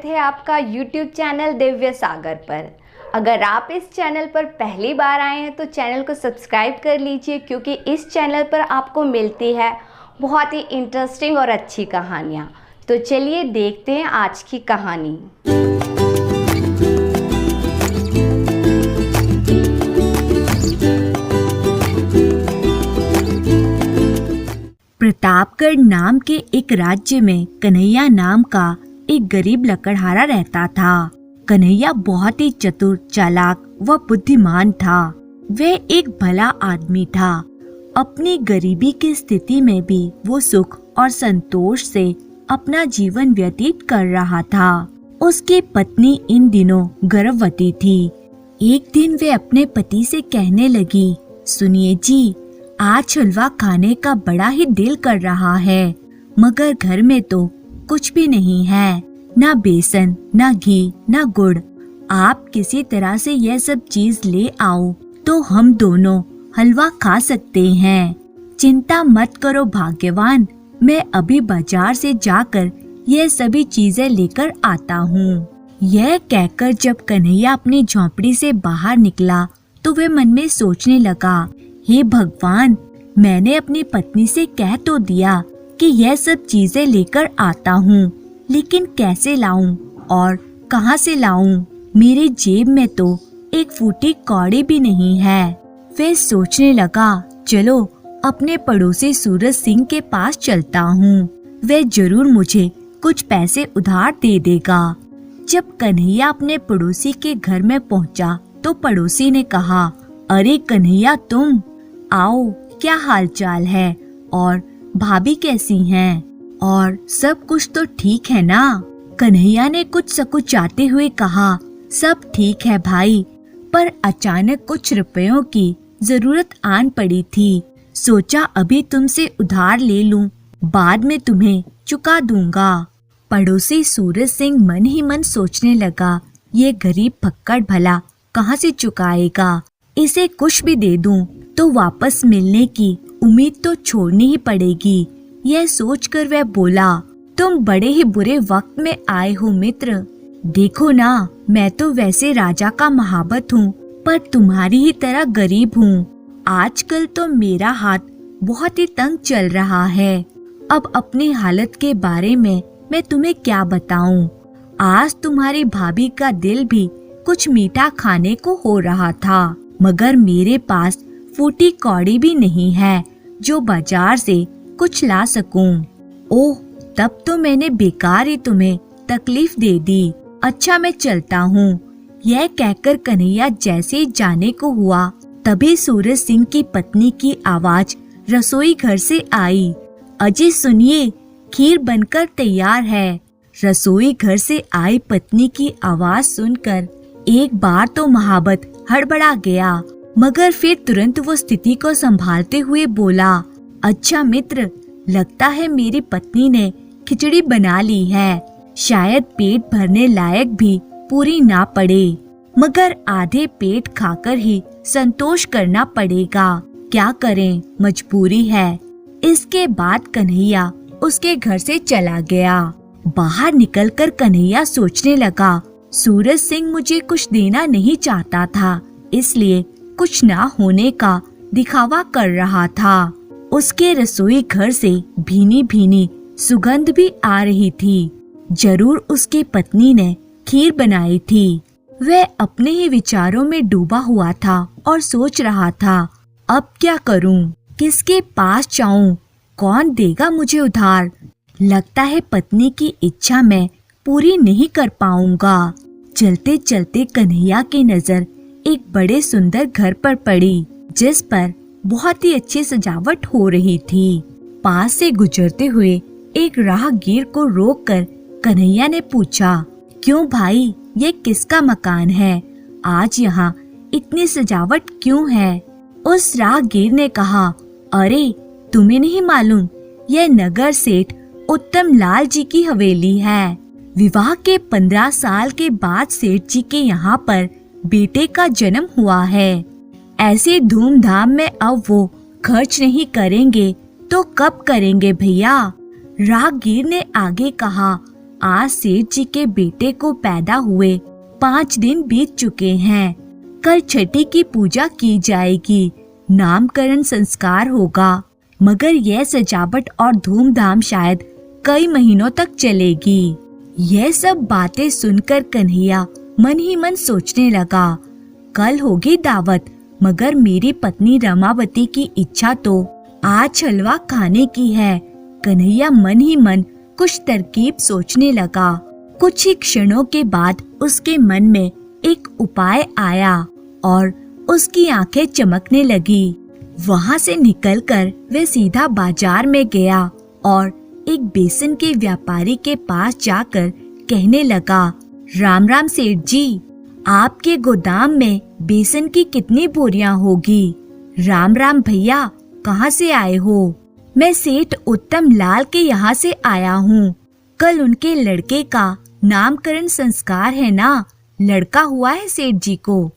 थे आपका YouTube channel Divya सागर पर। अगर आप इस चैनल पर पहली बार आए हैं तो चैनल को सब्सक्राइब कर लीजिए, क्योंकि इस चैनल पर आपको मिलती है बहुत ही इंटरेस्टिंग और अच्छी कहानियाँ। तो चलिए देखते हैं आज की कहानी। प्रतापगढ़ नाम के एक राज्य में कन्हैया नाम का एक गरीब लकड़हारा रहता था। कन्हैया बहुत ही चतुर, चालाक व बुद्धिमान था। वह एक भला आदमी था। अपनी गरीबी की स्थिति में भी वो सुख और संतोष से अपना जीवन व्यतीत कर रहा था। उसकी पत्नी इन दिनों गर्भवती थी। एक दिन वे अपने पति से कहने लगी, सुनिए जी, आज हलवा खाने का बड़ा ही दिल कर रहा है, मगर घर में तो कुछ भी नहीं है, ना बेसन, ना घी, ना गुड़। आप किसी तरह से यह सब चीज ले आओ तो हम दोनों हलवा खा सकते हैं। चिंता मत करो भाग्यवान, मैं अभी बाजार से जाकर यह सभी चीजें लेकर आता हूँ। यह कहकर जब कन्हैया अपनी झोंपड़ी से बाहर निकला तो वह मन में सोचने लगा, हे भगवान, मैंने अपनी पत्नी से कह तो दिया कि यह सब चीजें लेकर आता हूँ, लेकिन कैसे लाऊं और कहाँ से लाऊं? मेरी जेब में तो एक फूटी कौड़ी भी नहीं है। वे सोचने लगा, चलो अपने पड़ोसी सूरज सिंह के पास चलता हूँ, वह जरूर मुझे कुछ पैसे उधार दे देगा। जब कन्हैया अपने पड़ोसी के घर में पहुँचा तो पड़ोसी ने कहा, अरे कन्हैया, तुम आओ, क्या हालचाल है और भाभी कैसी हैं? और सब कुछ तो ठीक है ना? कन्हैया ने कुछ सकुचाते हुए कहा, सब ठीक है भाई, पर अचानक कुछ रुपयों की जरूरत आन पड़ी थी। सोचा अभी तुमसे उधार ले लूं, बाद में तुम्हें चुका दूंगा। पड़ोसी सूरज सिंह मन ही मन सोचने लगा, ये गरीब फक्कड़ भला कहाँ से चुकाएगा? इसे कुछ भी दे दूं तो वापस मिलने की उम्मीद तो छोड़नी ही पड़ेगी। यह सोचकर वह बोला, तुम बड़े ही बुरे वक्त में आए हो मित्र। देखो ना, मैं तो वैसे राजा का महाबत हूँ, पर तुम्हारी ही तरह गरीब हूँ। आजकल तो मेरा हाथ बहुत ही तंग चल रहा है। अब अपनी हालत के बारे में मैं तुम्हें क्या बताऊं? आज तुम्हारी भाभी का दिल भी कुछ मीठा खाने को हो रहा था, मगर मेरे पास फूटी कौड़ी भी नहीं है जो बाजार से कुछ ला सकूं। ओह, तब तो मैंने बेकार ही तुम्हें तकलीफ दे दी। अच्छा, मैं चलता हूँ। यह कहकर कन्हैया जैसे ही जाने को हुआ, तभी सूरज सिंह की पत्नी की आवाज रसोई घर से आई, अजी सुनिए, खीर बनकर तैयार है। रसोई घर से आई पत्नी की आवाज सुनकर एक बार तो महाबत हड़बड़ा गया, मगर फिर तुरंत वो स्थिति को संभालते हुए बोला, अच्छा मित्र, लगता है मेरी पत्नी ने खिचड़ी बना ली है। शायद पेट भरने लायक भी पूरी ना पड़े, मगर आधे पेट खाकर ही संतोष करना पड़ेगा। क्या करें, मजबूरी है। इसके बाद कन्हैया उसके घर से चला गया। बाहर निकलकर कन्हैया सोचने लगा, सूरज सिंह मुझे कुछ देना नहीं चाहता था, इसलिए कुछ ना होने का दिखावा कर रहा था। उसके रसोई घर से भीनी भीनी सुगंध भी आ रही थी। जरूर उसकी पत्नी ने खीर बनाई थी। वह अपने ही विचारों में डूबा हुआ था और सोच रहा था, अब क्या करूं? किसके पास जाऊं? कौन देगा मुझे उधार? लगता है पत्नी की इच्छा मैं पूरी नहीं कर पाऊंगा। चलते चलते कन्हैया की नजर एक बड़े सुंदर घर पर पड़ी, जिस पर बहुत ही अच्छी सजावट हो रही थी। पास से गुजरते हुए एक राहगीर को रोककर कन्हैया ने पूछा, क्यों भाई, ये किसका मकान है? आज यहाँ इतनी सजावट क्यों है? उस राहगीर ने कहा, अरे तुम्हें नहीं मालूम, यह नगर सेठ उत्तम लाल जी की हवेली है। विवाह के 15 साल के बाद सेठ जी के यहाँ पर बेटे का जन्म हुआ है। ऐसे धूमधाम में अब वो खर्च नहीं करेंगे तो कब करेंगे भैया? राहगीर ने आगे कहा, आज सेठ जी के बेटे को पैदा हुए 5 दिन बीत चुके हैं। कल छठी की पूजा की जाएगी, नामकरण संस्कार होगा, मगर यह सजावट और धूमधाम शायद कई महीनों तक चलेगी। यह सब बातें सुनकर कन्हैया मन ही मन सोचने लगा, कल होगी दावत, मगर मेरी पत्नी रमावती की इच्छा तो आज हलवा खाने की है। कन्हैया मन ही मन कुछ तरकीब सोचने लगा। कुछ ही क्षणों के बाद उसके मन में एक उपाय आया और उसकी आंखें चमकने लगी। वहाँ से निकलकर वह सीधा बाजार में गया और एक बेसन के व्यापारी के पास जाकर कहने लगा, राम राम सेठ जी, आपके गोदाम में बेसन की कितनी बोरियां होगी? राम राम भैया, कहाँ से आए हो? मैं सेठ उत्तम लाल के यहाँ से आया हूँ। कल उनके लड़के का नामकरण संस्कार है ना? लड़का हुआ है सेठ जी को।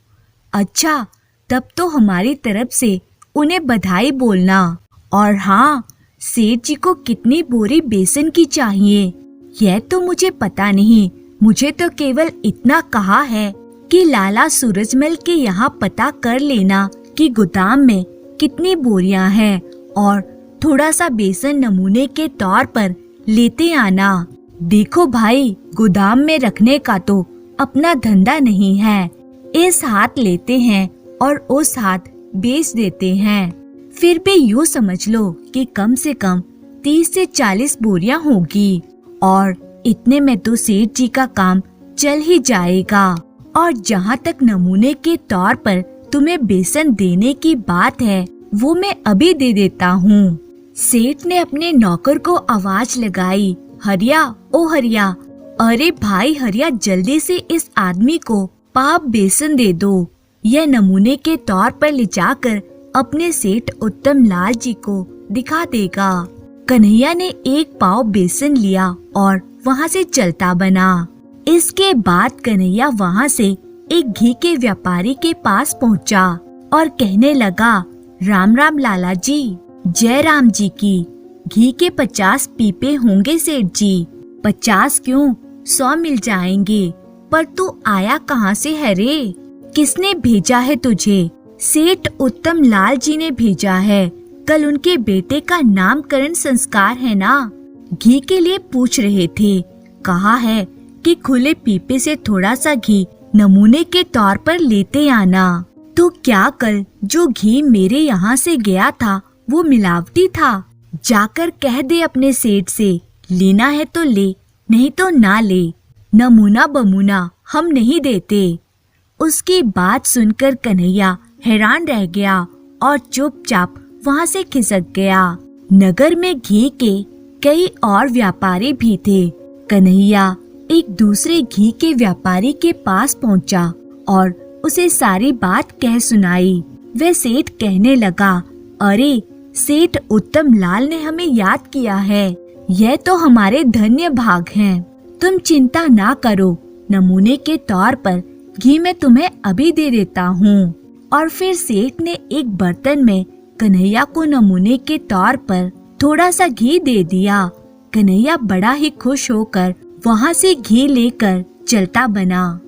अच्छा, तब तो हमारी तरफ से उन्हें बधाई बोलना। और हाँ, सेठ जी को कितनी बोरी बेसन की चाहिए यह तो मुझे पता नहीं, मुझे तो केवल इतना कहा है कि लाला सूरजमल के यहाँ पता कर लेना कि गोदाम में कितनी बोरियां हैं और थोड़ा सा बेसन नमूने के तौर पर लेते आना। देखो भाई, गोदाम में रखने का तो अपना धंधा नहीं है, इस हाथ लेते हैं और उस हाथ बेच देते हैं। फिर भी यूँ समझ लो कि कम से कम 30 से 40 बोरियां होगी और इतने में तो सेठ जी का काम चल ही जाएगा। और जहाँ तक नमूने के तौर पर तुम्हें बेसन देने की बात है, वो मैं अभी दे देता हूँ। सेठ ने अपने नौकर को आवाज लगाई, हरिया, ओ हरिया, अरे भाई हरिया, जल्दी से इस आदमी को पाव बेसन दे दो। यह नमूने के तौर पर ले जाकर अपने सेठ उत्तम लाल जी को दिखा देगा। कन्हैया ने एक पाव बेसन लिया और वहाँ से चलता बना। इसके बाद कन्हैया वहाँ से एक घी के व्यापारी के पास पहुँचा और कहने लगा, राम राम लाला जी, जय राम जी की। घी के 50 पीपे होंगे सेठ जी। 50 क्यों, 100 मिल जाएंगे। पर तू आया कहाँ से है रे? किसने भेजा है तुझे? सेठ उत्तम लाल जी ने भेजा है। कल उनके बेटे का नामकरण संस्कार है ना, घी के लिए पूछ रहे थे। कहा है कि खुले पीपे से थोड़ा सा घी नमूने के तौर पर लेते आना। तो क्या कल जो घी मेरे यहाँ से गया था वो मिलावटी था? जाकर कह दे अपने सेठ से, लेना है तो ले, नहीं तो ना ले, नमूना बमूना हम नहीं देते। उसकी बात सुनकर कन्हैया हैरान रह गया और चुपचाप वहाँ से खिसक गया। नगर में घी के कई और व्यापारी भी थे। कन्हैया एक दूसरे घी के व्यापारी के पास पहुँचा और उसे सारी बात कह सुनाई। वह सेठ कहने लगा, अरे सेठ उत्तम लाल ने हमें याद किया है, यह तो हमारे धन्य भाग हैं। तुम चिंता ना करो, नमूने के तौर पर घी मैं तुम्हें अभी दे देता हूँ। और फिर सेठ ने एक बर्तन में कन्हैया को नमूने के तौर पर थोड़ा सा घी दे दिया। कन्हैया बड़ा ही खुश होकर वहाँ से घी लेकर चलता बना।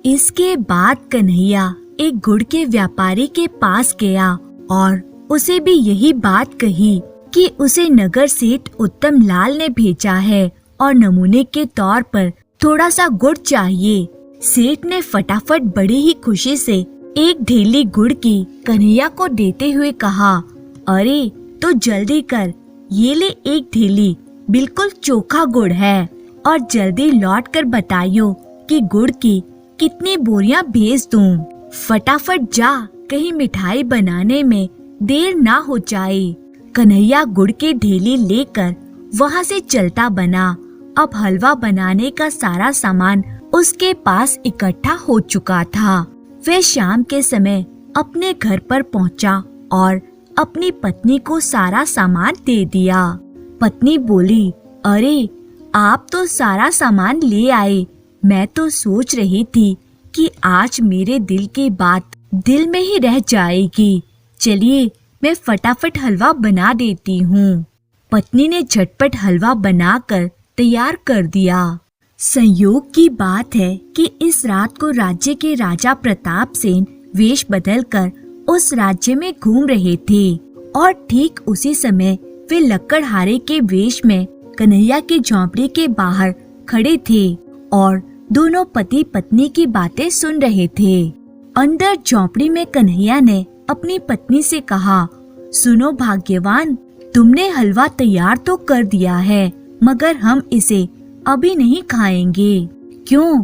इसके बाद कन्हैया एक गुड़ के व्यापारी के पास गया और उसे भी यही बात कही कि उसे नगर सेठ उत्तम लाल ने भेजा है और नमूने के तौर पर थोड़ा सा गुड़ चाहिए। सेठ ने फटाफट बड़ी ही खुशी से एक ढेली गुड़ की कन्हैया को देते हुए कहा, अरे तो जल्दी कर, ये ले एक ढेली, बिल्कुल चोखा गुड़ है और जल्दी लौट कर बताइयो कि गुड़ की कितनी बोरियां भेज दूं। फटाफट जा, कहीं मिठाई बनाने में देर ना हो जाए। कन्हैया गुड़ की ढेली लेकर वहाँ से चलता बना। अब हलवा बनाने का सारा सामान उसके पास इकट्ठा हो चुका था। वह शाम के समय अपने घर पर पहुँचा और अपनी पत्नी को सारा सामान दे दिया। पत्नी बोली, अरे आप तो सारा सामान ले आए, मैं तो सोच रही थी कि आज मेरे दिल की बात दिल में ही रह जाएगी। चलिए मैं फटाफट हलवा बना देती हूँ। पत्नी ने झटपट हलवा बनाकर तैयार कर दिया। संयोग की बात है कि इस रात को राज्य के राजा प्रताप सेन वेश बदलकर उस राज्य में घूम रहे थे और ठीक उसी समय वे लकड़हारे के वेश में कन्हैया की झोंपड़ी के बाहर खड़े थे और दोनों पति पत्नी की बातें सुन रहे थे। अंदर झोंपड़ी में कन्हैया ने अपनी पत्नी से कहा, सुनो भाग्यवान, तुमने हलवा तैयार तो कर दिया है, मगर हम इसे अभी नहीं खाएंगे। क्यों?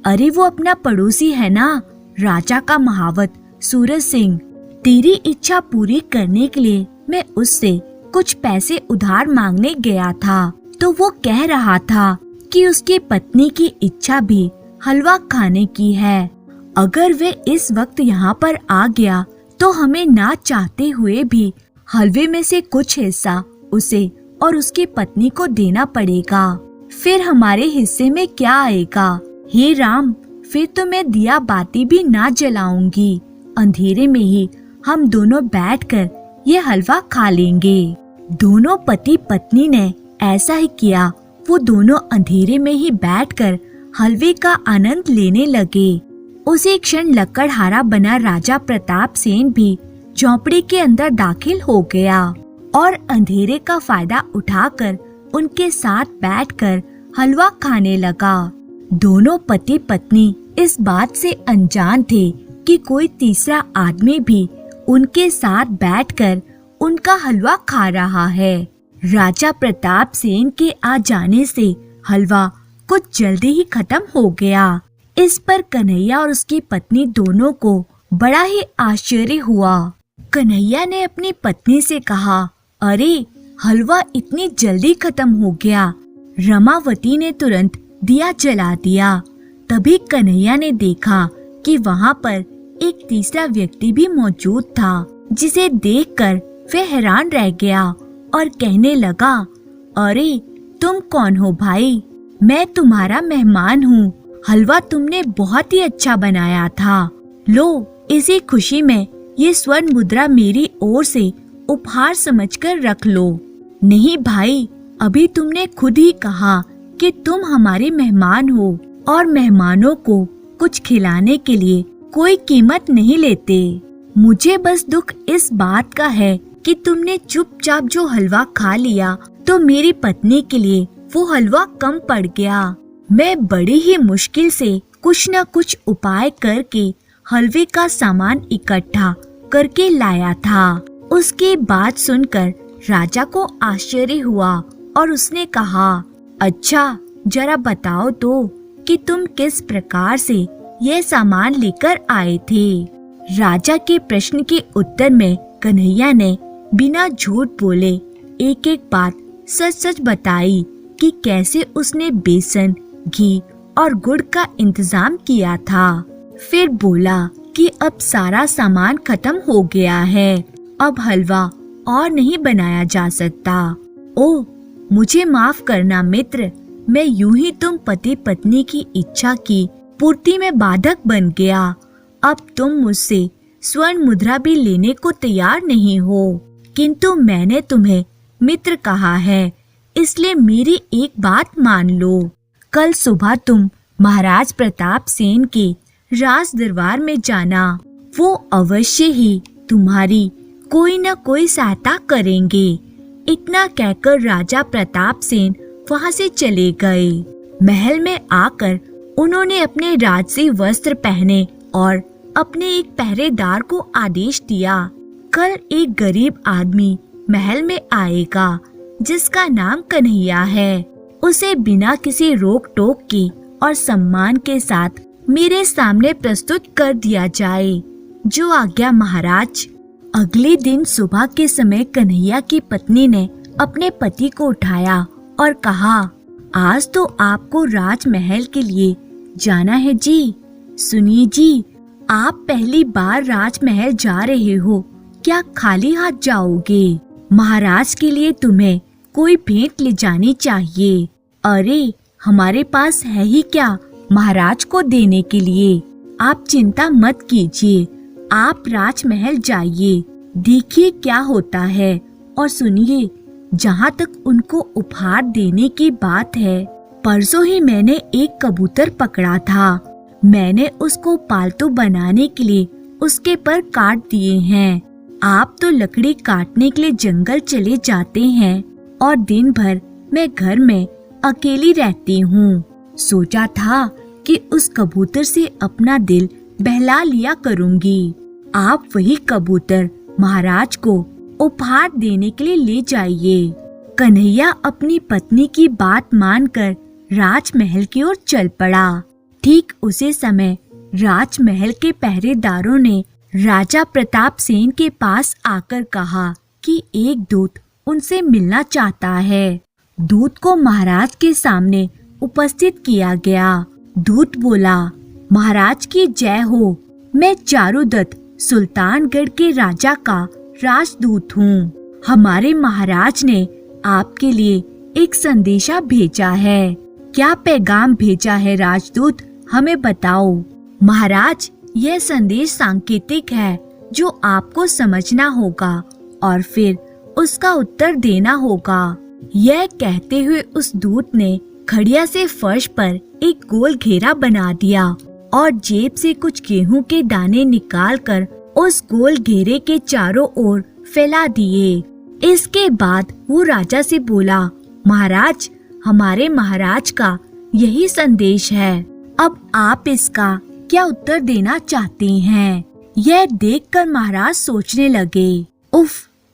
अरे वो अपना पड़ोसी है ना, राजा का महावत सूरज सिंह। तेरी इच्छा पूरी करने के लिए मैं उससे कुछ पैसे उधार मांगने गया था, तो वो कह रहा था कि उसकी पत्नी की इच्छा भी हलवा खाने की है। अगर वे इस वक्त यहाँ पर आ गया तो हमें ना चाहते हुए भी हलवे में से कुछ हिस्सा उसे और उसकी पत्नी को देना पड़ेगा। फिर हमारे हिस्से में क्या आएगा? हे राम, फिर तो मैं दिया बाती भी ना जलाऊंगी। अंधेरे में ही हम दोनों बैठकर ये हलवा खा लेंगे। दोनों पति पत्नी ने ऐसा ही किया। वो दोनों अंधेरे में ही बैठकर हलवे का आनंद लेने लगे। उसी क्षण लकड़हारा बना राजा प्रताप सेन भी झोंपड़ी के अंदर दाखिल हो गया और अंधेरे का फायदा उठाकर उनके साथ बैठकर हलवा खाने लगा। दोनों पति पत्नी इस बात से अनजान थे कि कोई तीसरा आदमी भी उनके साथ बैठकर उनका हलवा खा रहा है। राजा प्रताप सेन के आ जाने से हलवा कुछ जल्दी ही खत्म हो गया। इस पर कन्हैया और उसकी पत्नी दोनों को बड़ा ही आश्चर्य हुआ। कन्हैया ने अपनी पत्नी से कहा, अरे हलवा इतनी जल्दी खत्म हो गया। रमावती ने तुरंत दिया जला दिया। तभी कन्हैया ने देखा कि वहाँ पर एक तीसरा व्यक्ति भी मौजूद था, जिसे देखकर वह हैरान रह गया और कहने लगा, अरे तुम कौन हो भाई? मैं तुम्हारा मेहमान हूँ। हलवा तुमने बहुत ही अच्छा बनाया था। लो, इसी खुशी में ये स्वर्ण मुद्रा मेरी ओर से उपहार समझकर रख लो। नहीं भाई, अभी तुमने खुद ही कहा कि तुम हमारे मेहमान हो और मेहमानों को कुछ खिलाने के लिए कोई कीमत नहीं लेते। मुझे बस दुख इस बात का है कि तुमने चुपचाप जो हलवा खा लिया तो मेरी पत्नी के लिए वो हलवा कम पड़ गया। मैं बड़ी ही मुश्किल से कुछ न कुछ उपाय करके हलवे का सामान इकट्ठा करके लाया था। उसकी बात सुनकर राजा को आश्चर्य हुआ और उसने कहा, अच्छा जरा बताओ तो कि तुम किस प्रकार से यह सामान लेकर आए थे। राजा के प्रश्न के उत्तर में कन्हैया ने बिना झूठ बोले एक एक बात सच सच बताई कि कैसे उसने बेसन, घी और गुड़ का इंतजाम किया था। फिर बोला कि अब सारा सामान खत्म हो गया है, अब हलवा और नहीं बनाया जा सकता। ओह, मुझे माफ करना मित्र, मैं यूं ही तुम पति पत्नी की इच्छा की पूर्ति में बाधक बन गया। अब तुम मुझसे स्वर्ण मुद्रा भी लेने को तैयार नहीं हो, किंतु मैंने तुम्हें मित्र कहा है, इसलिए मेरी एक बात मान लो। कल सुबह तुम महाराज प्रताप सेन के राज दरबार में जाना, वो अवश्य ही तुम्हारी कोई न कोई सहायता करेंगे। इतना कहकर राजा प्रताप सेन वहाँ से चले गए। महल में आकर उन्होंने अपने राजसी वस्त्र पहने और अपने एक पहरेदार को आदेश दिया, कल एक गरीब आदमी महल में आएगा जिसका नाम कन्हैया है। उसे बिना किसी रोक टोक के और सम्मान के साथ मेरे सामने प्रस्तुत कर दिया जाए। जो आज्ञा महाराज। अगले दिन सुबह के समय कन्हैया की पत्नी ने अपने पति को उठाया और कहा, आज तो आपको राजमहल के लिए जाना है जी। सुनिए जी, आप पहली बार राजमहल जा रहे हो, क्या खाली हाथ जाओगे? महाराज के लिए तुम्हें कोई भेंट ले जानी चाहिए। अरे हमारे पास है ही क्या महाराज को देने के लिए। आप चिंता मत कीजिए, आप राजमहल जाइए, देखिए क्या होता है। और सुनिए, जहाँ तक उनको उपहार देने की बात है, परसों ही मैंने एक कबूतर पकड़ा था। मैंने उसको पालतू बनाने के लिए उसके पर काट दिए हैं। आप तो लकड़ी काटने के लिए जंगल चले जाते हैं और दिन भर मैं घर में अकेली रहती हूँ। सोचा था कि उस कबूतर से अपना दिल बहला लिया करूँगी। आप वही कबूतर महाराज को उपहार देने के लिए ले जाइए। कन्हैया अपनी पत्नी की बात मानकर राजमहल की ओर चल पड़ा। ठीक उसी समय राजमहल के पहरेदारों ने राजा प्रताप सेन के पास आकर कहा कि एक दूत उनसे मिलना चाहता है। दूत को महाराज के सामने उपस्थित किया गया। दूत बोला, महाराज की जय हो। मैं चारुदत्त सुल्तानगढ़ के राजा का राजदूत हूँ। हमारे महाराज ने आपके लिए एक संदेशा भेजा है। क्या पैगाम भेजा है राजदूत, हमें बताओ। महाराज, यह संदेश सांकेतिक है जो आपको समझना होगा और फिर उसका उत्तर देना होगा। यह कहते हुए उस दूत ने खड़िया से फर्श पर एक गोल घेरा बना दिया और जेब से कुछ गेहूं के दाने निकालकर उस गोल घेरे के चारों ओर फैला दिए। इसके बाद वो राजा से बोला, महाराज, हमारे महाराज का यही संदेश है। अब आप इसका क्या उत्तर देना चाहते हैं? यह देखकर महाराज सोचने लगे, उफ,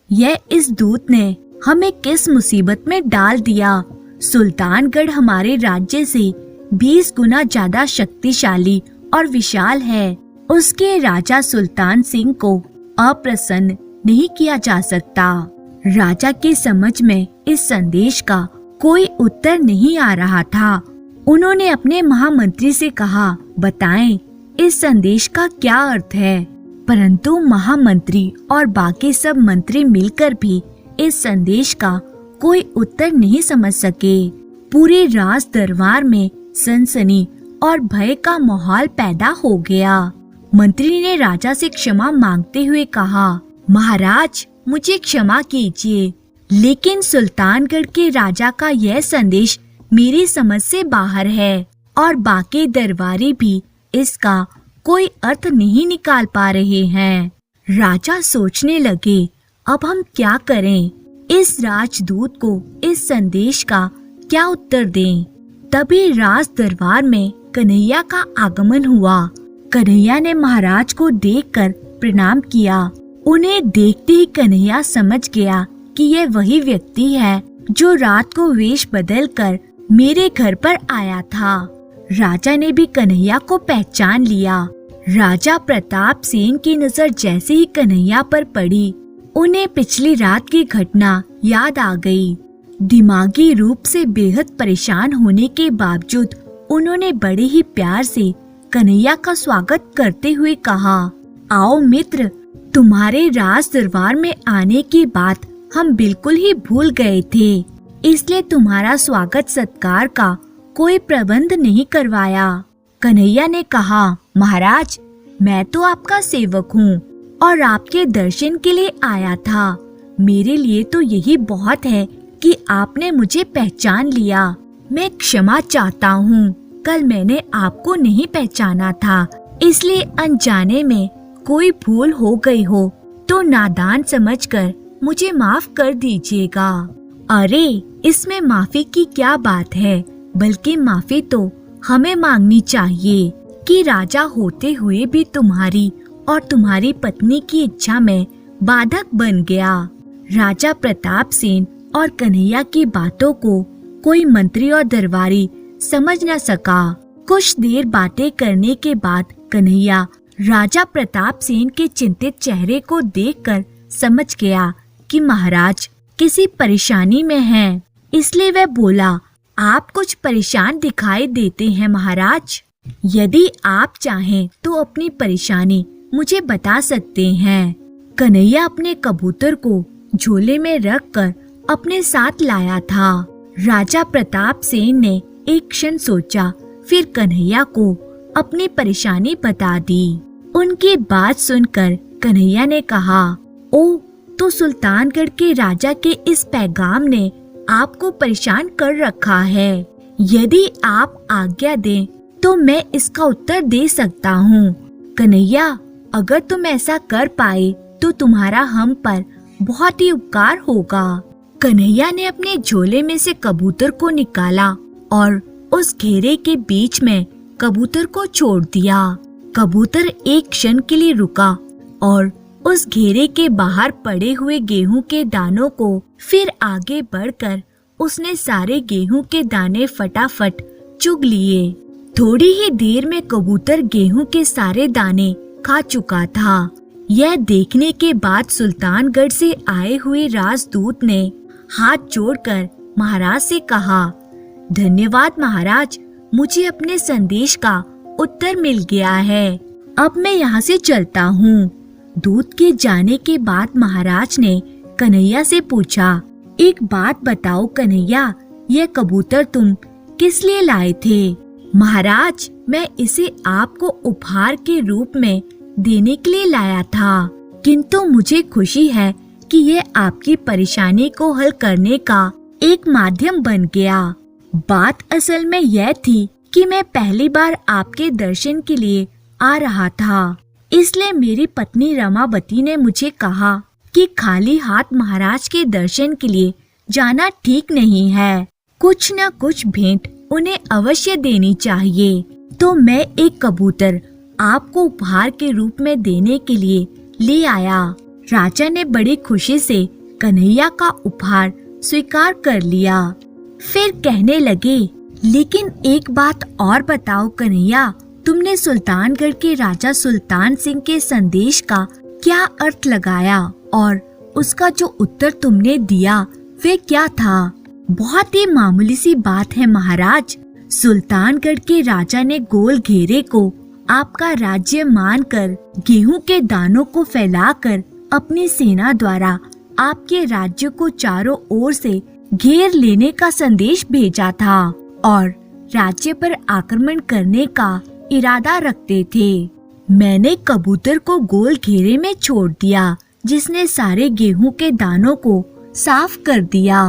यह इस दूत ने हमें किस मुसीबत में डाल दिया। सुल्तानगढ़ हमारे राज्य से 20 गुना ज्यादा शक्तिशाली और विशाल है। उसके राजा सुल्तान सिंह को अप्रसन्न नहीं किया जा सकता। राजा की समझ में इस संदेश का कोई उत्तर नहीं आ रहा था। उन्होंने अपने महामंत्री से कहा, बताएं इस संदेश का क्या अर्थ है। परंतु महामंत्री और बाकी सब मंत्री मिलकर भी इस संदेश का कोई उत्तर नहीं समझ सके। पूरे राज दरबार में सनसनी और भय का माहौल पैदा हो गया। मंत्री ने राजा से क्षमा मांगते हुए कहा, महाराज, मुझे क्षमा कीजिए, लेकिन सुल्तानगढ़ के राजा का यह संदेश मेरी समझ से बाहर है और बाकी दरबारी भी इसका कोई अर्थ नहीं निकाल पा रहे हैं। राजा सोचने लगे, अब हम क्या करें? इस राजदूत को इस संदेश का क्या उत्तर दें? तभी राज दरबार में कन्हैया का आगमन हुआ। कन्हैया ने महाराज को देखकर प्रणाम किया। उन्हें देखते ही कन्हैया समझ गया कि यह वही व्यक्ति है जो रात को वेश बदलकर मेरे घर पर आया था। राजा ने भी कन्हैया को पहचान लिया। राजा प्रताप सेन की नजर जैसे ही कन्हैया पर पड़ी, उन्हें पिछली रात की घटना याद आ गई। दिमागी रूप से बेहद परेशान होने के बावजूद उन्होंने बड़े ही प्यार से कन्हैया का स्वागत करते हुए कहा, आओ मित्र, तुम्हारे राज दरबार में आने की बात हम बिल्कुल ही भूल गए थे, इसलिए तुम्हारा स्वागत सत्कार का कोई प्रबंध नहीं करवाया। कन्हैया ने कहा, महाराज, मैं तो आपका सेवक हूँ और आपके दर्शन के लिए आया था। मेरे लिए तो यही बहुत है कि आपने मुझे पहचान लिया। मैं क्षमा चाहता हूँ, कल मैंने आपको नहीं पहचाना था, इसलिए अनजाने में कोई भूल हो गई हो तो नादान समझकर मुझे माफ कर दीजिएगा। अरे, इसमें माफी की क्या बात है, बल्कि माफी तो हमें मांगनी चाहिए कि राजा होते हुए भी तुम्हारी और तुम्हारी पत्नी की इच्छा में बाधक बन गया। राजा प्रताप सेन और कन्हैया की बातों को कोई मंत्री और दरबारी समझ न सका। कुछ देर बातें करने के बाद कन्हैया राजा प्रताप सेन के चिंतित चेहरे को देखकर समझ गया कि महाराज किसी परेशानी में हैं। इसलिए वह बोला, आप कुछ परेशान दिखाई देते हैं महाराज। यदि आप चाहें तो अपनी परेशानी मुझे बता सकते हैं। कन्हैया अपने कबूतर को झोले में रखकर अपने साथ लाया था। राजा प्रताप सेन ने एक क्षण सोचा, फिर कन्हैया को अपनी परेशानी बता दी। उनकी बात सुनकर कन्हैया ने कहा, ओ, तो सुल्तानगढ़ के राजा के इस पैगाम ने आपको परेशान कर रखा है। यदि आप आज्ञा दें तो मैं इसका उत्तर दे सकता हूँ। कन्हैया, अगर तुम ऐसा कर पाए तो तुम्हारा हम पर बहुत ही उपकार होगा। कन्हैया ने अपने झोले में से कबूतर को निकाला और उस घेरे के बीच में कबूतर को छोड़ दिया। कबूतर एक क्षण के लिए रुका और उस घेरे के बाहर पड़े हुए गेहूं के दानों को फिर आगे बढ़कर उसने सारे गेहूं के दाने फटाफट चुग लिए। थोड़ी ही देर में कबूतर गेहूं के सारे दाने खा चुका था। यह देखने के बाद सुल्तानगढ़ से आए हुए राजदूत ने हाथ जोड़कर महाराज से कहा, धन्यवाद महाराज, मुझे अपने संदेश का उत्तर मिल गया है। अब मैं यहाँ से चलता हूँ। दूत के जाने के बाद महाराज ने कन्हैया से पूछा, एक बात बताओ कन्हैया, यह कबूतर तुम किस लिए लाए थे? महाराज, मैं इसे आपको उपहार के रूप में देने के लिए लाया था, किंतु मुझे खुशी है कि ये आपकी परेशानी को हल करने का एक माध्यम बन गया। बात असल में यह थी कि मैं पहली बार आपके दर्शन के लिए आ रहा था, इसलिए मेरी पत्नी रमावती ने मुझे कहा कि खाली हाथ महाराज के दर्शन के लिए जाना ठीक नहीं है, कुछ न कुछ भेंट उन्हें अवश्य देनी चाहिए। तो मैं एक कबूतर आपको उपहार के रूप में देने के लिए ले आया। राजा ने बड़ी खुशी से कन्हैया का उपहार स्वीकार कर लिया। फिर कहने लगे, लेकिन एक बात और बताओ कन्हैया, तुमने सुल्तानगढ़ के राजा सुल्तान सिंह के संदेश का क्या अर्थ लगाया और उसका जो उत्तर तुमने दिया वे क्या था? बहुत ही मामूली सी बात है महाराज। सुल्तानगढ़ के राजा ने गोल घेरे को आपका राज्य मानकर गेहूं के दानों को फैलाकर अपनी सेना द्वारा आपके राज्य को चारों ओर से घेर लेने का संदेश भेजा था और राज्य पर आक्रमण करने का इरादा रखते थे। मैंने कबूतर को गोल घेरे में छोड़ दिया, जिसने सारे गेहूं के दानों को साफ कर दिया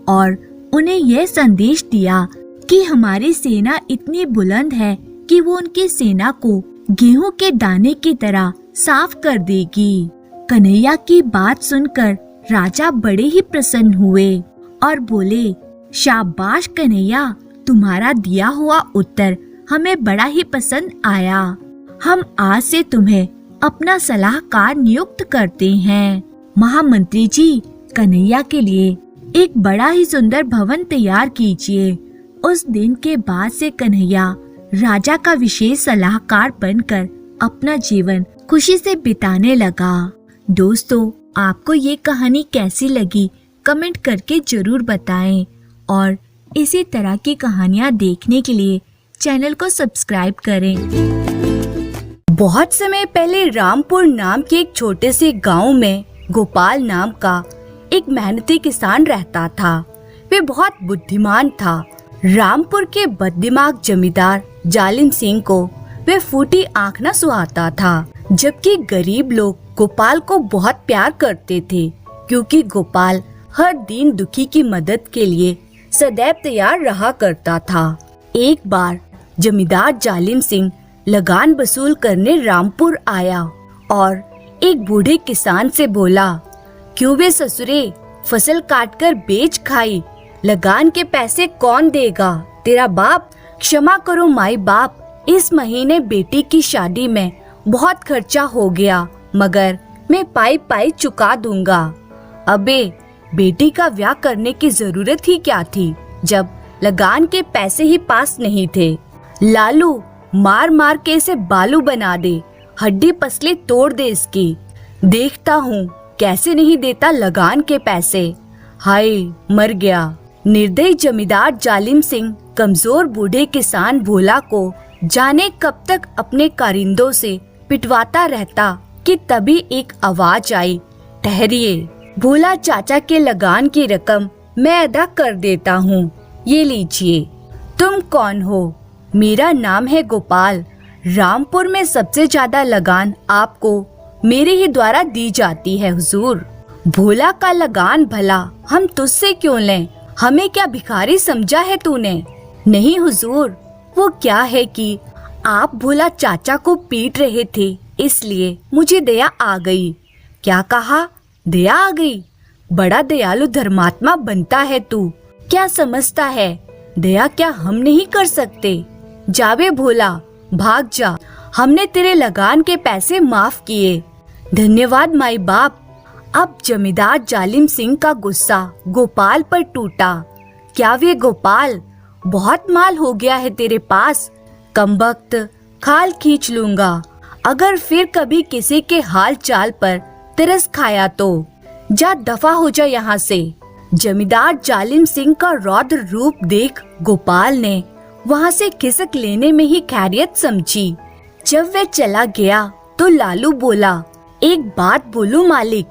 और उन्हें यह संदेश दिया कि हमारी सेना इतनी बुलंद है कि वो उनकी सेना को गेहूं के दाने की तरह साफ कर देगी। कन्हैया की बात सुनकर राजा बड़े ही प्रसन्न हुए और बोले, शाबाश कन्हैया, तुम्हारा दिया हुआ उत्तर हमें बड़ा ही पसंद आया। हम आज से तुम्हें अपना सलाहकार नियुक्त करते हैं। महामंत्री जी, कन्हैया के लिए एक बड़ा ही सुंदर भवन तैयार कीजिए। उस दिन के बाद से कन्हैया राजा का विशेष सलाहकार बनकर अपना जीवन खुशी से बिताने लगा। दोस्तों, आपको ये कहानी कैसी लगी कमेंट करके जरूर बताएं और इसी तरह की कहानियाँ देखने के लिए चैनल को सब्सक्राइब करें। बहुत समय पहले रामपुर नाम के एक छोटे से गांव में गोपाल नाम का एक मेहनती किसान रहता था। वे बहुत बुद्धिमान था। रामपुर के बददिमाग जमींदार जालिम सिंह को वे फूटी आँख न सुहाता था, जबकि गरीब लोग गोपाल को बहुत प्यार करते थे, क्योंकि गोपाल हर दीन दुखी की मदद के लिए सदैव तैयार रहा करता था। एक बार जमींदार जालिम सिंह लगान वसूल करने रामपुर आया और एक बूढ़े किसान से बोला, क्यों वे ससुरे, फसल काटकर बेच खाई, लगान के पैसे कौन देगा? तेरा बाप? क्षमा करो माई बाप, इस महीने बेटी की शादी में बहुत खर्चा हो गया, मगर मैं पाई पाई चुका दूंगा। अबे, बेटी का ब्याह करने की जरूरत ही क्या थी, जब लगान के पैसे ही पास नहीं थे। लालू, मार मार के इसे बालू बना दे, हड्डी पसली तोड़ दे इसकी। देखता हूँ कैसे नहीं देता लगान के पैसे। हाय, मर गया। निर्दयी जमींदार जालिम सिंह कमजोर बूढ़े किसान भोला को जाने कब तक अपने कारिंदों से पिटवाता रहता कि तभी एक आवाज आई, ठहरिए, भोला चाचा के लगान की रकम मैं अदा कर देता हूँ, ये लीजिए। तुम कौन हो? मेरा नाम है गोपाल। रामपुर में सबसे ज्यादा लगान आपको मेरे ही द्वारा दी जाती है हुजूर। भोला का लगान भला हम तुझसे क्यों लें? हमें क्या भिखारी समझा है तूने? नहीं हुजूर, वो क्या है कि आप भोला चाचा को पीट रहे थे, इसलिए मुझे दया आ गई। क्या कहा? दया आ गई? बड़ा दयालु धर्मात्मा बनता है तू। क्या समझता है, दया क्या हम नहीं कर सकते? जावे भोला, भाग जा, हमने तेरे लगान के पैसे माफ किए। धन्यवाद माई बाप। अब जमींदार जालिम सिंह का गुस्सा गोपाल पर टूटा। क्या वे गोपाल, बहुत माल हो गया है तेरे पास, कमबख्त, खाल खींच लूंगा अगर फिर कभी किसी के हाल चाल पर तरस खाया तो। जा दफा हो जा यहाँ से। जमींदार जालिम सिंह का रौद्र रूप देख गोपाल ने वहाँ से खिसक लेने में ही खैरियत समझी। जब वह चला गया तो लालू बोला, एक बात बोलूं मालिक,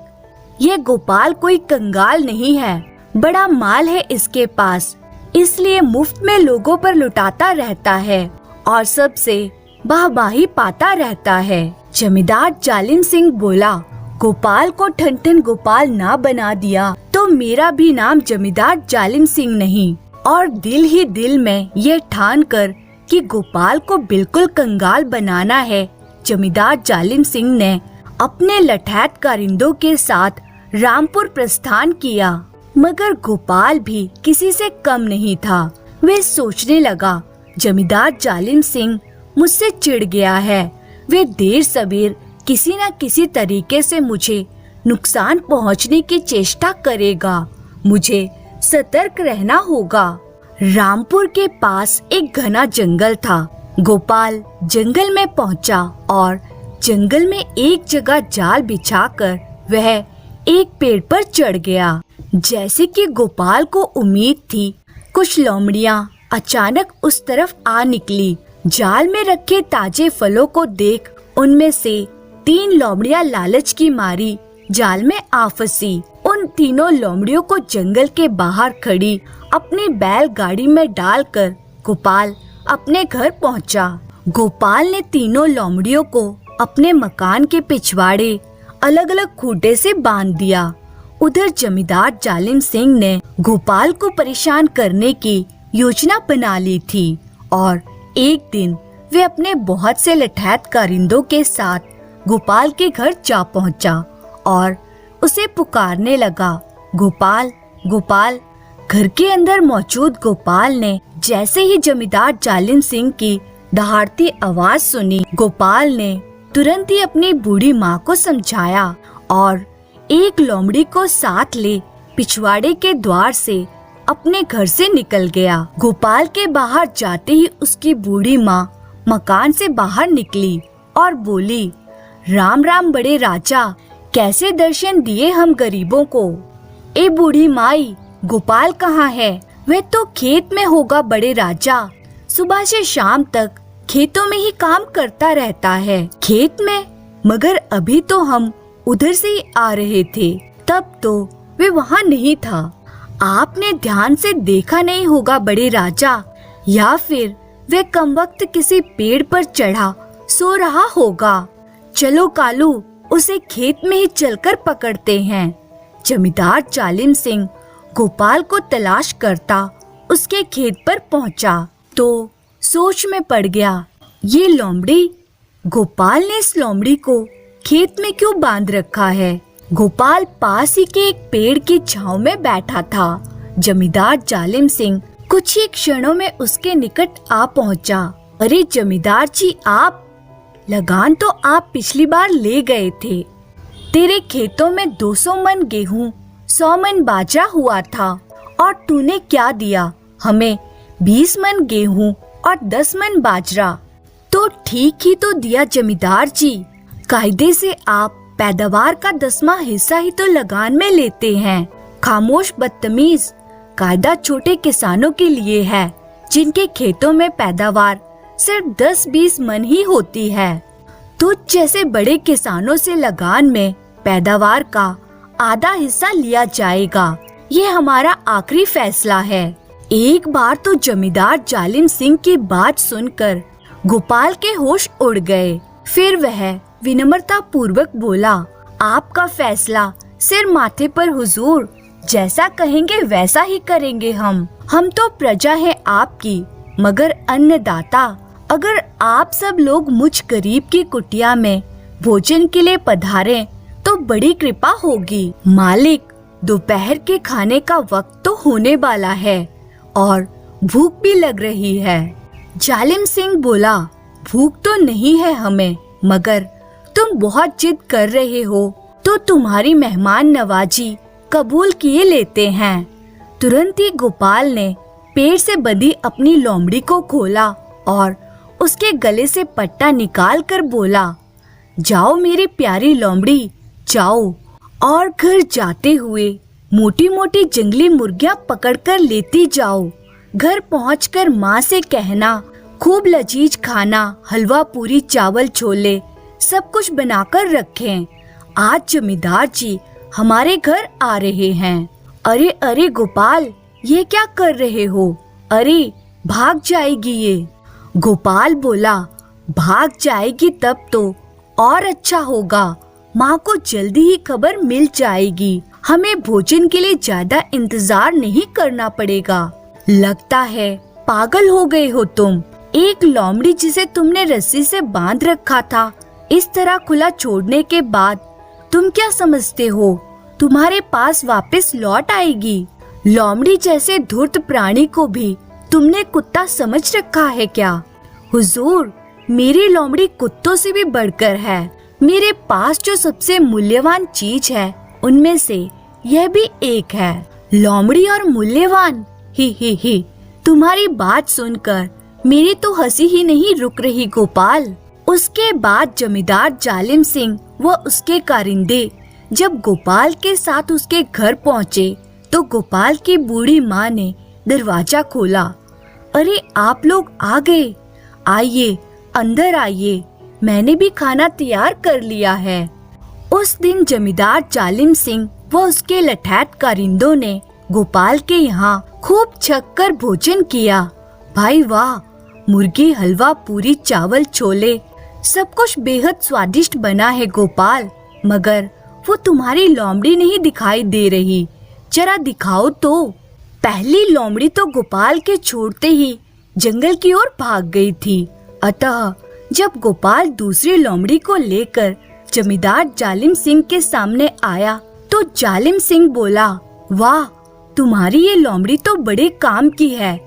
ये गोपाल कोई कंगाल नहीं है, बड़ा माल है इसके पास, इसलिए मुफ्त में लोगों पर लुटाता रहता है और सबसे वाहवाही पाता रहता है। जमींदार जालिम सिंह बोला, गोपाल को ठन ठन गोपाल ना बना दिया तो मेरा भी नाम जमींदार जालिम सिंह नहीं। और दिल ही दिल में ये ठान कर कि गोपाल को बिल्कुल कंगाल बनाना है, जमींदार जालिम सिंह ने अपने लठैत कारिंदों के साथ रामपुर प्रस्थान किया। मगर गोपाल भी किसी से कम नहीं था। वे सोचने लगा, जमींदार जालिम सिंह मुझसे चिढ़ गया है, वे देर सबेर किसी न किसी तरीके से मुझे नुकसान पहुंचने की चेष्टा करेगा, मुझे सतर्क रहना होगा। रामपुर के पास एक घना जंगल था। गोपाल जंगल में पहुंचा और जंगल में एक जगह जाल बिछाकर वह एक पेड़ पर चढ़ गया। जैसे कि गोपाल को उम्मीद थी, कुछ लोमड़ियां अचानक उस तरफ आ निकली। जाल में रखे ताजे फलों को देख उनमें से 3 लोमड़ियां लालच की मारी जाल में आ फंसी। उन तीनों लोमड़ियों को जंगल के बाहर खड़ी अपनी बैलगाड़ी में डालकर गोपाल अपने घर पहुंचा। गोपाल ने तीनों लोमड़ियों को अपने मकान के पिछवाड़े अलग अलग खूंटे से बांध दिया। उधर जमींदार जालिम सिंह ने गोपाल को परेशान करने की योजना बना ली थी और एक दिन वे अपने बहुत से लठैत कारिंदों के साथ गोपाल के घर जा पहुंचा और उसे पुकारने लगा, गोपाल, गोपाल। घर के अंदर मौजूद गोपाल ने जैसे ही जमींदार जालिम सिंह की दहाड़ती आवाज सुनी, गोपाल ने तुरंत ही अपनी बूढ़ी माँ को समझाया और एक लोमड़ी को साथ ले पिछवाड़े के द्वार से अपने घर से निकल गया। गोपाल के बाहर जाते ही उसकी बूढ़ी माँ मकान से बाहर निकली और बोली, राम राम बड़े राजा, कैसे दर्शन दिए हम गरीबों को। ए बूढ़ी माई, गोपाल कहाँ है? वह तो खेत में होगा बड़े राजा, सुबह से शाम तक खेतों में ही काम करता रहता है। खेत में? मगर अभी तो हम उधर से ही आ रहे थे, तब तो वे वहाँ नहीं था। आपने ध्यान से देखा नहीं होगा बड़े राजा, या फिर वे कमबख्त किसी पेड़ पर चढ़ा सो रहा होगा। चलो कालू, उसे खेत में ही चलकर पकड़ते हैं। जमींदार जालिम सिंह गोपाल को तलाश करता उसके खेत पर पहुंचा तो सोच में पड़ गया, ये लोमड़ी, गोपाल ने इस लोमड़ी को खेत में क्यों बांध रखा है? गोपाल पास ही के एक पेड़ की छांव में बैठा था। जमींदार जालिम सिंह कुछ ही क्षणों में उसके निकट आ पहुंचा। अरे जमींदार जी, आप, लगान तो आप पिछली बार ले गए थे। तेरे खेतों में 200 मन गेहूं, 100 मन बाजरा हुआ था और तूने क्या दिया हमें? 20 मन गेहूं और 10 मन बाजरा। तो ठीक ही तो दिया जमींदार जी, कायदे से आप पैदावार का 10वां हिस्सा ही तो लगान में लेते हैं। खामोश बदतमीज, कायदा छोटे किसानों के लिए है जिनके खेतों में पैदावार सिर्फ 10-20 मन ही होती है। तुझ जैसे बड़े किसानों से लगान में पैदावार का आधा हिस्सा लिया जाएगा, ये हमारा आखिरी फैसला है। एक बार तो जमींदार जालिम सिंह की बात सुनकर गोपाल के होश उड़ गए। फिर वह विनम्रता पूर्वक बोला, आपका फैसला सिर माथे पर हुजूर, जैसा कहेंगे वैसा ही करेंगे हम तो प्रजा है आपकी, मगर अन्नदाता, अगर आप सब लोग मुझ गरीब की कुटिया में भोजन के लिए पधारें तो बड़ी कृपा होगी। मालिक, दोपहर के खाने का वक्त तो होने वाला है और भूख भी लग रही है। जालिम सिंह बोला, भूख तो नहीं है हमें, मगर तुम बहुत जिद कर रहे हो तो तुम्हारी मेहमान नवाजी कबूल किए लेते हैं। तुरंत ही गोपाल ने पेड़ से बंधी अपनी लोमड़ी को खोला और उसके गले से पट्टा निकाल कर बोला, जाओ मेरी प्यारी लोमड़ी, जाओ और घर जाते हुए मोटी मोटी जंगली मुर्गियां पकड़कर लेती जाओ। घर पहुंचकर माँ से कहना, खूब लजीज खाना, हलवा पूरी चावल छोले सब कुछ बनाकर रखें। आज जमींदार जी हमारे घर आ रहे हैं। अरे अरे गोपाल, ये क्या कर रहे हो? अरे भाग जाएगी ये। गोपाल बोला, भाग जाएगी तब तो और अच्छा होगा, माँ को जल्दी ही खबर मिल जाएगी, हमें भोजन के लिए ज्यादा इंतजार नहीं करना पड़ेगा। लगता है पागल हो गए हो तुम। एक लोमड़ी जिसे तुमने रस्सी से बांध रखा था, इस तरह खुला छोड़ने के बाद तुम क्या समझते हो तुम्हारे पास वापस लौट आएगी? लोमड़ी जैसे धूर्त प्राणी को भी तुमने कुत्ता समझ रखा है क्या? हुजूर, मेरी लोमड़ी कुत्तों से भी बढ़कर है। मेरे पास जो सबसे मूल्यवान चीज है उनमें से यह भी एक है। लोमड़ी और मूल्यवान, ही। तुम्हारी बात सुनकर मेरी तो हंसी ही नहीं रुक रही गोपाल। उसके बाद जमींदार जालिम सिंह व उसके कारिंदे जब गोपाल के साथ उसके घर पहुँचे तो गोपाल की बूढ़ी माँ ने दरवाजा खोला। अरे आप लोग आ गए, आइए अंदर आइए, मैंने भी खाना तैयार कर लिया है। उस दिन जमींदार जालिम सिंह व उसके लठैत कारिंदों ने गोपाल के यहाँ खूब छक कर भोजन किया। भाई वाह, मुर्गी, हलवा पूरी, चावल छोले सब कुछ बेहद स्वादिष्ट बना है गोपाल, मगर वो तुम्हारी लोमड़ी नहीं दिखाई दे रही, जरा दिखाओ तो। पहली लोमड़ी तो गोपाल के छोड़ते ही जंगल की ओर भाग गई थी। अतः जब गोपाल दूसरी लोमड़ी को लेकर जमींदार जालिम सिंह के सामने आया तो जालिम सिंह बोला, वाह, तुम्हारी ये लोमड़ी तो बड़े काम की है,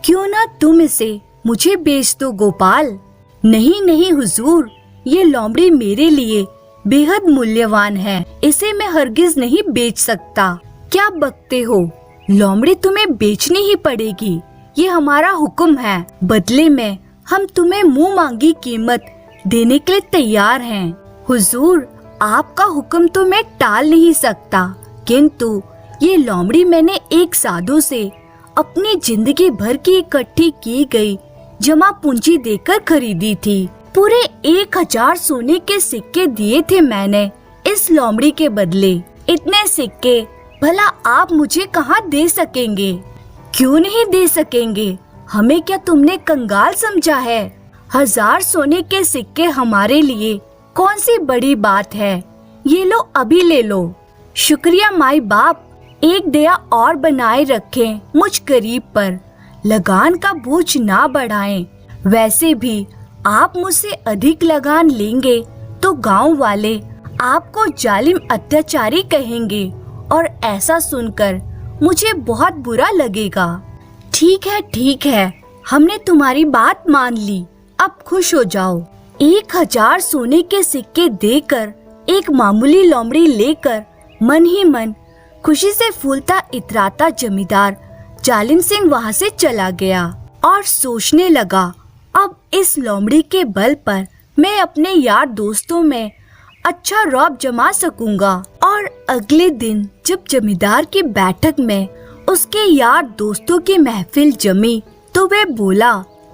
क्यों ना तुम इसे मुझे बेच दो गोपाल। नहीं हुजूर, ये लोमड़ी मेरे लिए बेहद मूल्यवान है, इसे मैं हरगिज नहीं बेच सकता। क्या बकते हो, लोमड़ी तुम्हें बेचनी ही पड़ेगी, ये हमारा हुक्म है। बदले में हम तुम्हें मुंह मांगी कीमत देने के लिए तैयार हैं। हुजूर, आपका हुक्म तो मैं टाल नहीं सकता, किंतु ये लोमड़ी मैंने एक साधु से अपनी जिंदगी भर की इकट्ठी की गई जमा पूंजी देकर खरीदी थी। पूरे 1000 सोने के सिक्के दिए थे मैंने इस लोमड़ी के बदले। इतने सिक्के भला आप मुझे कहाँ दे सकेंगे? क्यों नहीं दे सकेंगे? हमें क्या तुमने कंगाल समझा है? 1000 सोने के सिक्के हमारे लिए कौन सी बड़ी बात है, ये लो, अभी ले लो। शुक्रिया माई बाप, एक दया और बनाए रखें मुझ गरीब पर, लगान का बोझ ना बढ़ाएं। वैसे भी आप मुझसे अधिक लगान लेंगे तो गांव वाले आपको जालिम अत्याचारी कहेंगे और ऐसा सुनकर मुझे बहुत बुरा लगेगा। ठीक है, हमने तुम्हारी बात मान ली, अब खुश हो जाओ। 1000 सोने के सिक्के देकर एक मामूली लोमड़ी लेकर मन ही मन खुशी से फूलता इतराता जमींदार जालिम सिंह वहाँ से चला गया और सोचने लगा, अब इस लोमड़ी के बल पर मैं अपने यार दोस्तों में अच्छा रौब जमा सकूंगा। और अगले दिन जब जमींदार की बैठक में उसके यार दोस्तों की महफिल जमी तो वह बोला,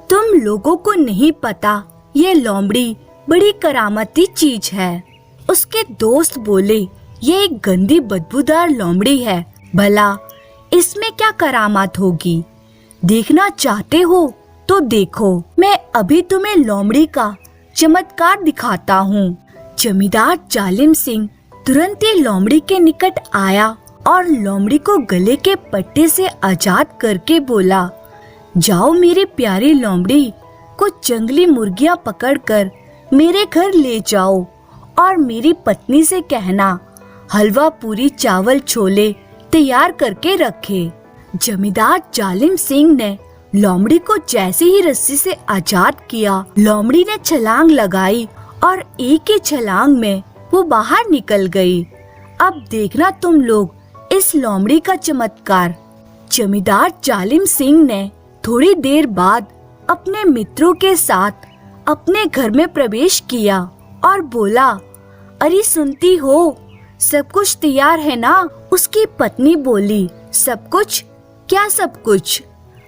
तुम लोगों को नहीं पता, ये लोमड़ी बड़ी करामती चीज है। उसके दोस्त बोले, ये एक गंदी बदबूदार लोमड़ी है, भला इसमें क्या करामात होगी? देखना चाहते हो तो देखो, मैं अभी तुम्हें लोमड़ी का चमत्कार दिखाता हूँ। जमींदार जालिम सिंह तुरंत ही लोमड़ी के निकट आया और लोमड़ी को गले के पट्टे से आजाद करके बोला, जाओ मेरी प्यारी लोमड़ी, कुछ जंगली मुर्गियां पकड़कर मेरे घर ले जाओ और मेरी पत्नी से कहना हलवा पूरी चावल छोले तैयार करके रखे। जमींदार जालिम सिंह ने लोमड़ी को जैसे ही रस्सी से आजाद किया, लोमड़ी ने छलांग लगाई और एक ही छलांग में वो बाहर निकल गई। अब देखना तुम लोग इस लोमड़ी का चमत्कार। जमींदार जालिम सिंह ने थोड़ी देर बाद अपने मित्रों के साथ अपने घर में प्रवेश किया और बोला, अरे सुनती हो, सब कुछ तैयार है ना? उसकी पत्नी बोली, सब कुछ? क्या सब कुछ?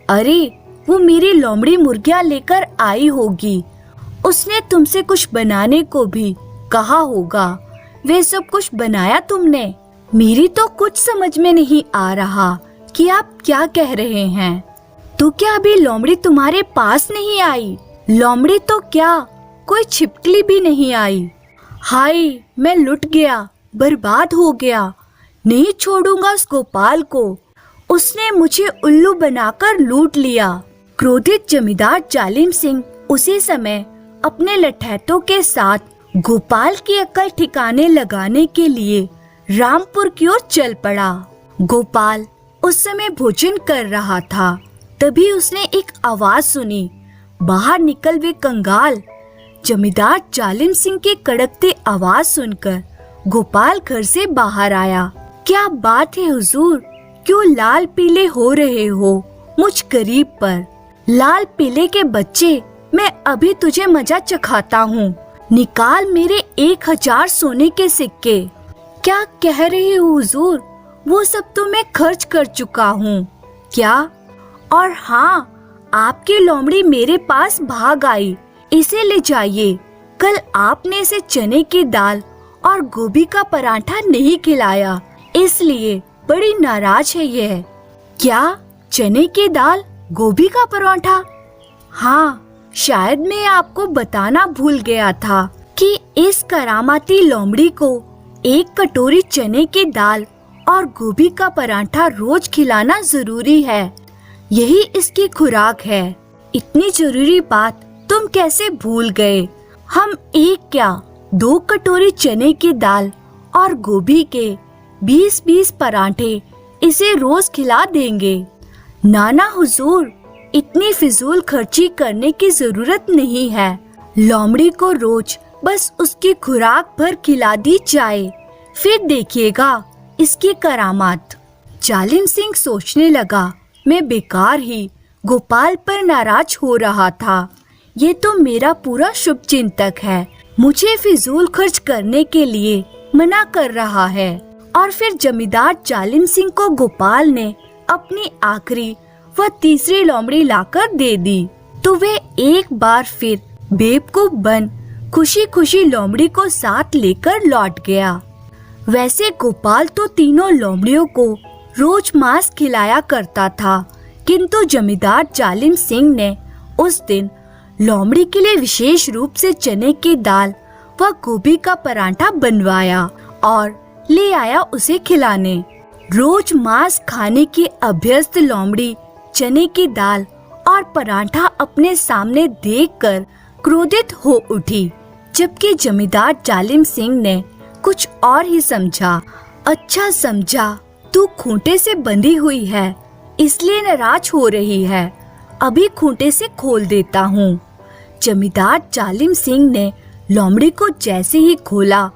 अरे वो मेरी लोमड़ी मुर्गियां लेकर आई होगी, उसने तुमसे कुछ बनाने को भी कहा होगा। वे सब कुछ बनाया तुमने? मेरी तो कुछ समझ में नहीं आ रहा कि आप क्या कह रहे हैं। तो क्या अभी लोमड़ी तुम्हारे पास नहीं आई? लोमड़ी तो क्या, कोई छिपकली भी नहीं आई। हाय, मैं लुट गया, बर्बाद हो गया। नहीं छोड़ूंगा उस गोपाल को, उसने मुझे उल्लू बनाकर लूट लिया। क्रोधित जमींदार जालिम सिंह उसी समय अपने लठैतों के साथ गोपाल की अक्ल ठिकाने लगाने के लिए रामपुर की ओर चल पड़ा। गोपाल उस समय भोजन कर रहा था, तभी उसने एक आवाज सुनी। बाहर निकल वे कंगाल। जमींदार जालिम सिंह की कड़कती आवाज सुनकर गोपाल घर से बाहर आया। क्या बात है हुजूर, क्यों लाल पीले हो रहे हो मुझ गरीब पर? लाल पीले के बच्चे, मैं अभी तुझे मजा चखाता हूँ। निकाल मेरे 1000 सोने के सिक्के। क्या कह रहे हो हुजूर? वो सब तो मैं खर्च कर चुका हूँ। क्या? और हाँ, आपकी लोमड़ी मेरे पास भाग आई, इसे ले जाइए। कल आपने इसे चने की दाल और गोभी का पराठा नहीं खिलाया, इसलिए बड़ी नाराज है यह। क्या? चने की दाल, गोभी का पराठा? हाँ, शायद मैं आपको बताना भूल गया था कि इस करामाती लोमड़ी को 1 कटोरी चने की दाल और गोभी का पराठा रोज खिलाना जरूरी है। यही इसकी खुराक है। इतनी जरूरी बात तुम कैसे भूल गए? हम 1 क्या 2 कटोरी चने की दाल और गोभी के 20-20 पराठे इसे रोज खिला देंगे। नाना हुजूर, इतनी फिजूल खर्ची करने की जरूरत नहीं है। लोमड़ी को रोज बस उसकी खुराक भर खिला दी जाए, फिर देखिएगा इसकी करामात। जालिम सिंह सोचने लगा, मैं बेकार ही गोपाल पर नाराज हो रहा था। ये तो मेरा पूरा शुभ चिंतक है, मुझे फिजूल खर्च करने के लिए मना कर रहा है। और फिर जमींदार जालिम सिंह को गोपाल ने अपनी आखिरी व तीसरी लोमड़ी लाकर दे दी, तो वे एक बार फिर बेवकूफ बन खुशी खुशी लोमड़ी को साथ लेकर लौट गया। वैसे गोपाल तो तीनों लोमड़ियों को रोज मांस खिलाया करता था, किंतु जमींदार जालिम सिंह ने उस दिन लोमड़ी के लिए विशेष रूप से चने की दाल व गोभी का पराठा बनवाया और ले आया उसे खिलाने। रोज मांस खाने की अभ्यस्त लोमड़ी चने की दाल और पराठा अपने सामने देखकर क्रोधित हो उठी, जबकि जमींदार जालिम सिंह ने कुछ और ही समझा। अच्छा समझा, तू खूंटे से बंधी हुई है, इसलिए नाराज हो रही है। अभी खूंटे से खोल देता हूँ। जमींदार जालिम सिंह ने लोमड़ी को जैसे ही खोला,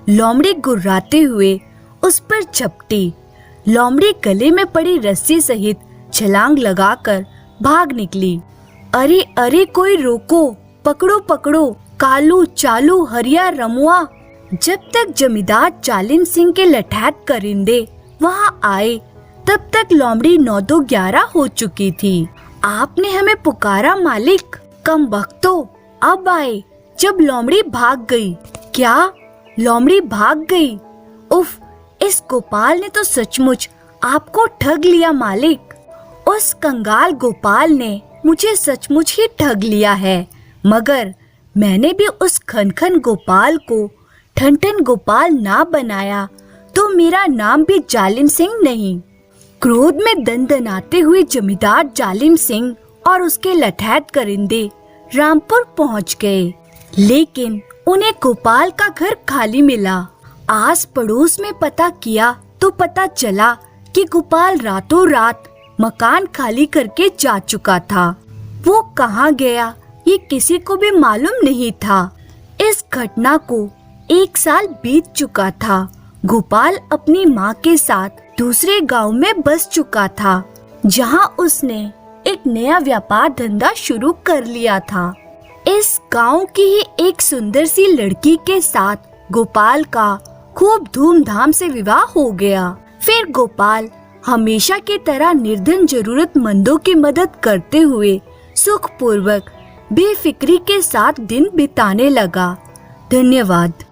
लोमड़ी गुर्राते हुए उस पर झपटी। लोमड़ी गले में पड़ी रस्सी सहित छलांग लगाकर भाग निकली। अरे अरे कोई रोको, पकड़ो पकड़ो, कालू चालू हरिया रमुआ। जब तक जमींदार जालिम सिंह के लठैत करिंदे वहाँ आए, तब तक लोमड़ी 9-2-11 हो चुकी थी। आपने हमें पुकारा मालिक, कम वक्तो, अब आए जब लोमड़ी भाग गई। क्या? लोमड़ी भाग गई? उफ, इस गोपाल ने तो सचमुच आपको ठग लिया मालिक। उस कंगाल गोपाल ने मुझे सचमुच ही ठग लिया है, मगर मैंने भी उस खनखन गोपाल को ठनठन गोपाल ना बनाया तो मेरा नाम भी जालिम सिंह नहीं। क्रोध में दनदनाते हुए जमींदार जालिम सिंह और उसके लठैत करिंदे रामपुर पहुंच गए, लेकिन उन्हें गोपाल का घर खाली मिला। आस पड़ोस में पता किया तो पता चला कि गोपाल रातों रात मकान खाली करके जा चुका था। वो कहाँ गया ये किसी को भी मालूम नहीं था। इस घटना को 1 साल बीत चुका था। गोपाल अपनी माँ के साथ दूसरे गांव में बस चुका था, जहां उसने एक नया व्यापार धंधा शुरू कर लिया था। इस गांव की ही एक सुंदर सी लड़की के साथ गोपाल का खूब धूमधाम से विवाह हो गया। फिर गोपाल हमेशा की तरह निर्धन जरूरतमंदों की मदद करते हुए सुखपूर्वक बेफिक्री के साथ दिन बिताने लगा। धन्यवाद।